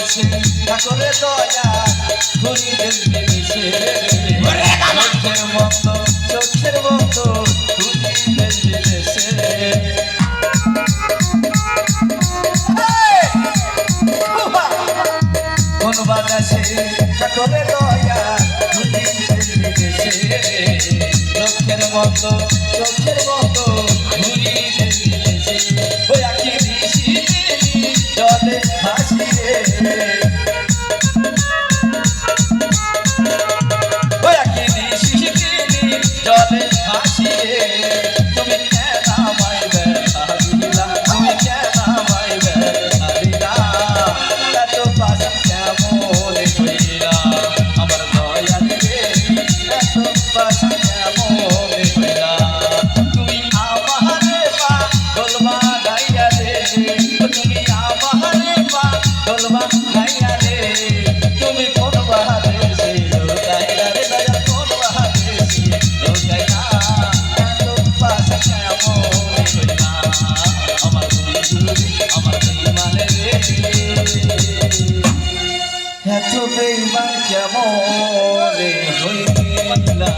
দেশে ঠাকুরে দয়া ঘুরি দেশে চোখের মতো ঘুরি দেশে কোন বাতাসে ঠাকুরে দয়া ঘুরি দেশে চোখের মতো ঘুরি দেশে ওই আখি দিশি জলে ভাসিয়ে ওই আখি দিশি জলে ভাসিয়ে তুমি কেন আমায় ব্যথা দিলা তুমি কেন আমায় ব্যথা দিলা এত পাশা কেমন হইলা আমার দয়া দিবে এত পাশা কেমন হইলা তুমি আমারে পাগল বানাইয়া রে তুমি আমারে পাগল বানাইয়া রে তুমি কোন বাহাদে লোকাইলা রে দয়া কোন বাহাদে লোকাইলা এত পাশা কেমন হইলা আমার বন্ধু আমার বেঈমানে রে এত বেঈমান কেমন হইলা